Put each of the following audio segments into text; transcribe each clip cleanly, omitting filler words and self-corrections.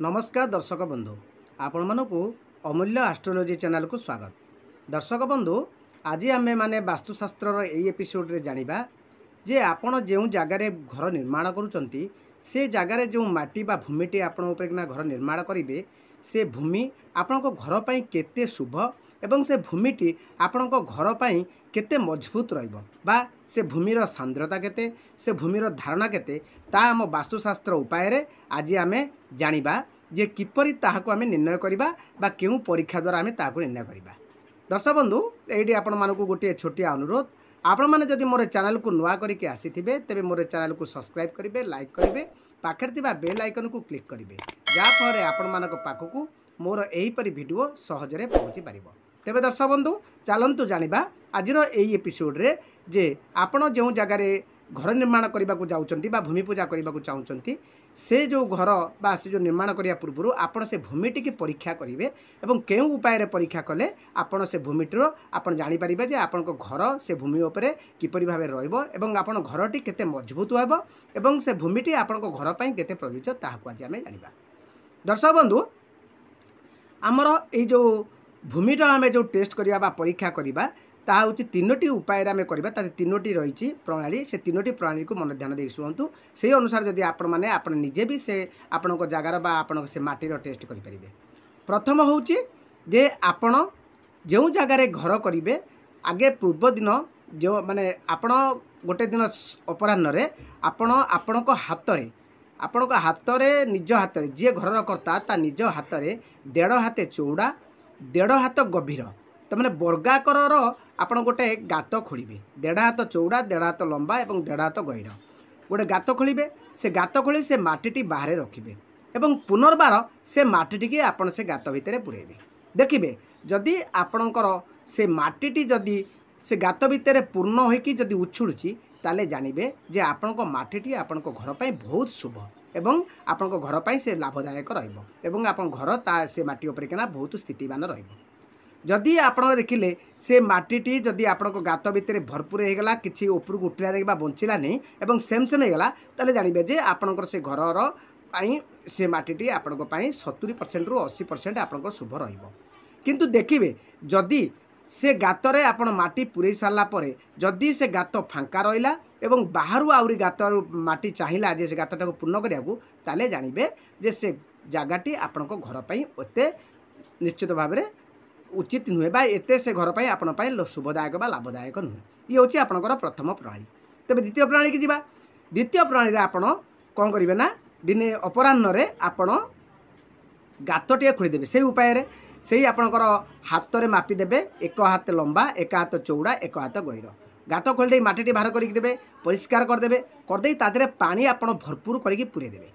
नमस्कार दर्शक बंधु आपण मानक अमूल्य एस्ट्रोलोजी चैनल को स्वागत। दर्शक बंधु आज आम मैंने वास्तुशास्त्र यही एपिसोड रे जानिबा जे आपण जो जगार घर निर्माण करुँच से जगार जो माटी बा भूमिटी आपण उपरकिना घर निर्माण करेंगे से भूमि आपण घर पर केते शुभ एवं से भूमिटी आपण घर पर केते मजबूत रहिबो बा से भूमिर सांद्रता केते से भूमिर धारणा केते ता आम वास्तुशास्त्र उपाय रे आज आम जानिबा जे किपरि ताहाको आम निर्णय करिबा बा केउ परीक्षा द्वारा आम ताहाको निर्णय करिबा। दर्शक बंधु एठी आपण मानकु गोटे छोटिया अनुरोध आपण माने जदि मोर चैनल को नुआ करिके आसीथिबे तेबे मोर चैनल को सब्सक्राइब करिवे लाइक करिवे पाखरे थिबा बेल आइकन को क्लिक करिवे जा फरे आपण मानक पाखकु मोर एही परि वीडियो सहजरे पहुँची पारिबो। तेबे दर्शक बंधु चलंतु जानिबा आजिर एही एपिसोड रे जे आपण जो जगार घर निर्माण करने को जाउछंती बा भूमि पूजा करने को चाहूँगी से जो घर बा से जो निर्माण करिया पूर्व आपण से भूमिटी की परीक्षा करेंगे एवं केउ उपाय परीक्षा कले आपण से भूमिटर आपण जानि परिबे जे आपण को घर से भूमि उपरे किपरि भाबे रहइबो एवं आपण घरटी केते मजबूत होबो एवं से भूमिटी आपण को घर पई केते प्रयोज्य ताहाको आज आमे जानिबा। दर्शक बंधु आमर ए जो भूमिटा आमे जो टेस्ट करिया बा परीक्षा करिबा ताहा हूँ तीनोटी उपाय आम करवा तीनोटी रही प्रणाली से तीनोटी प्रणाली को मन ध्यान दे शुणु से अनुसार जदि आपण मैंने आपण निजे भी से आपण जगार बा आपण से माटीर टेस्ट करेंगे। प्रथम हूँ जे आपण जो जगार घर करेंगे आगे पूर्व दिन जो माने आपण गोटे दिन अपराह्न आपण आपण हाथ में निज हाथ में जी घर करता ता निज हाथ में 1.5 हाथ चौड़ा 1.5 हाथ गभीर तो मैंने वर्गाकर आपण गोटे गात खोलिबे 1.5 हाथ चौड़ा 1.5 हाथ लंबा और 1.5 हाथ गहीर गोटे गात खोलिबे से गात खोली से माटीटी बाहर रखिबे एवं पुनर्बार से माटीटी के आपण से गात भितर पुरेबे। देखिबे जदि आपणकर से माटीटी जदि से गात भितर पूर्ण होइकी जदि उछुड़ुची ताले जानिबे जे आपणको माटीटी आपणको घर पई बहुत शुभ एवं आपणको घर पई से लाभदायक रहिबो एवं आपण घर ता से माटी ऊपर केना बहुत स्थितिवान रहिबो। जदि आपण देखिले से माटीटी जदि आपण गात भितर भरपूर होगला किसी उपरକୁ उठला नहीं बंचला नहीं एवं सेम होगला ताले जानिबे जे आपणकर से घरर पाई से माटीटी आपण 70% रु 80% आपण शुभ रहिबो। किंतु देखिबे जदि से गातरे आपण माटी पुरई सारला परे जदि से गात फांका रहिला एवं बाहरु आउरी गात माटी चाहिला जे से गातटा को पूर्ण करियाकू ताले जानिबे जे से जागाटी आपण घर पई ओते निश्चित भाव में उचित नुहे बा एते से घर पर आपण शुभदायक बा लाभदायक नुहे। ये हूँ आपणकर प्रथम प्रणाली। तेज द्वितीय प्रणाली की जीवा। द्वितीय प्रणाली आपण कौन करेंगे ना दिने अपराह्न आपण गातटे खोलीदेवे से उपाय से आपणकर हाथ में मापिदेवे 1 हाथ लंबा 1 हाथ चौड़ा 1 हाथ गहीर गात खोलीदे माटी बाहर करदे परिष्कार करदे तादे पानी आपण भरपूर करके पुरेदेवे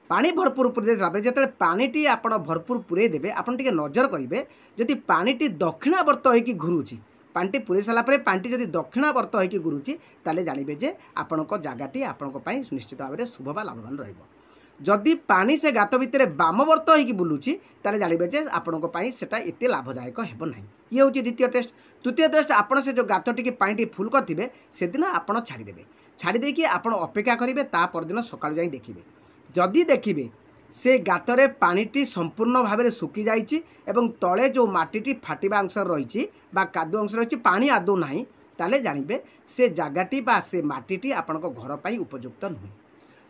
पानी भरपूर पुरे जो पानीटी आपण भरपूर पुरे देबे आपण टिके नजर करेंगे जदि पानीटी दक्षिणावर्त होगी घुरुची पानीटी पुरे सारापर पानीटी जदि दक्षिणावर्त होगी घुरुची ताले जानिबे जे आपण जगाटी आपण निश्चित भाव में शुभ बा लाभवान रहिबो। जदि पानी से गात भितर बामवर्त होगी बुलूची ताले जानिबे जे आपण सेटा एते लाभदायक हेबो नाही। ये हूँ द्वितीय टेस्ट। तृतीय टेस्ट आपण से जो गातटी पानी फुल करथिबे सेदिन आपण छाड़ीदेवे छाड़ी कि आपण अपेक्षा करेंगे ता परदिन सकाळु जाई देखिबे जदि देखिबे से गातरे पानीटी संपूर्ण भाव में सुखी जाइए एवं तले जो माटीटी फाटिबा अंश रही कादुआ अंश रही पानी आदौ नहीं ताले जानिबे से जगाटी बा से माटीटी आपण घर पर उपयुक्त नुहे।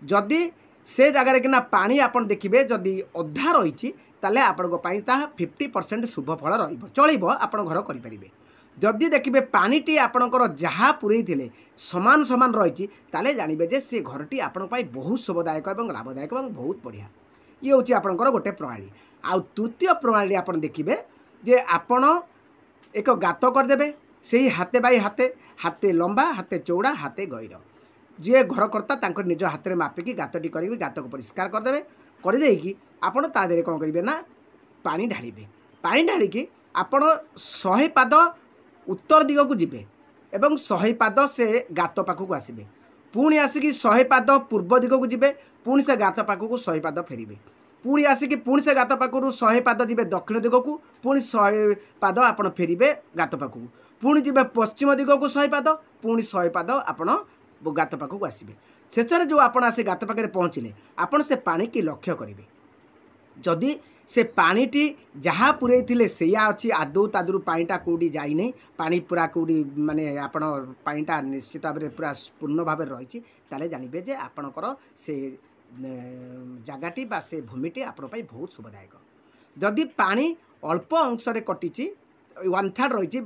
जदि से जगार किना पानी आपण देखिबे जदि अधा रही ताले आपण 50% शुभ फल रहिबो चलिबो आपण घर करि परिबे। जदि देखिए पानीटी आपणकर जहाँ पुरई थिले समान समान रही ताले जानिबे जे से घरटी आपण बहुत शुभदायक और लाभदायक और बहुत बढ़िया। ये हूँ आपणकर गोटे प्रणाली। आउ तृतीय प्रणाली आप देखिए जे आपण एक गात करदे से हाथे बाई हाथे लंबा हाथे चौड़ा हाथे गहीर जी घर करता निज हाथ में मापिकी गातटी करेंगे गात को परिष्कार करदे करदे आपण ता देहरे कौन करेंगे ना पानी ढालिबे पानी ढालिकी आपण 100 पाद उत्तर दिग को जीवे एवं 100 पाद से गात पाखक आसबे पुणी आसिक 100 पाद पूर्व दिग को जीवे पुणी से गात पाखक 100 पाद फेरबे पुणी आसिक पुणी से गात पाखु 100 पाद जीवे दक्षिण दिग को पुणी 100 पाद आपण फेरबे गात पाखक पुणी जीवे पश्चिम दिग को 100 पाद पुणी 100 पाद आपण गात पाखक आसबे शेष जो आपण आसे गात पाखे पहुँचले आपण से पानी की लक्ष्य करेंगे जदि से पानीटी जहाँ पूरे सैया अच्छी आदौ तादू पानीटा कौटी जाइनी पानी पूरा कौटी माने आपण पानीटा निश्चित भाव में पूरा पूर्ण भाव रही जानवे जे आपणकर से जगटी बा से भूमिटी आपण बहुत शुभदायक। जदि पानी अल्प अंश कटी 1/3 रही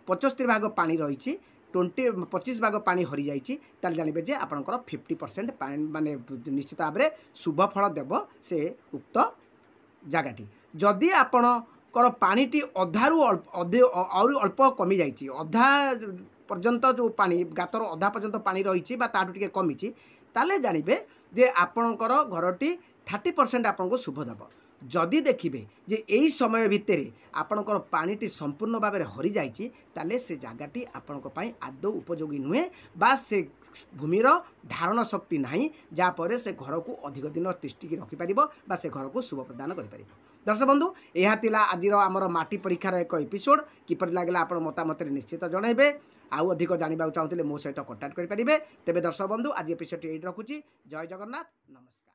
75 भाग पानी रही 25 भाग पानी हरी जाइए जानवे जे आपणकर 50% पानी माने निश्चित भाव में शुभ फल देव से उक्त जगटी। जदि आपणकर पानीटी अधारू अल्प कमी जाइए अधा पर्यंत जो पानी गातर अधा पर्यंत पानी रही ताठू कमी ताले जानवे जे आपणकर घरटी 30% आपको शुभ देव। जदि देखिए जे यही समय भितर आपणकर पानीटी संपूर्ण भाव में हरी जाइए से जगटी आपण आदौ उपयोगी नुहे बा से भूमिर धारण शक्ति नहीं जहाँपर से घर को अधिक दिन तिष्टिकी रखिपर बा से घर को शुभ प्रदान कर। दर्शक बंधु यह थिला आज आमर माटी परीक्षार एक एपिसोड किपर लगला आप मतामत निश्चित जनइबे आउ अधिक जानवा चाहूँगे मो सहित कंटाक्ट करेंगे। तेरे दर्शक बंधु आज एपिसोड ये रखुची। जय जगन्नाथ नमस्कार।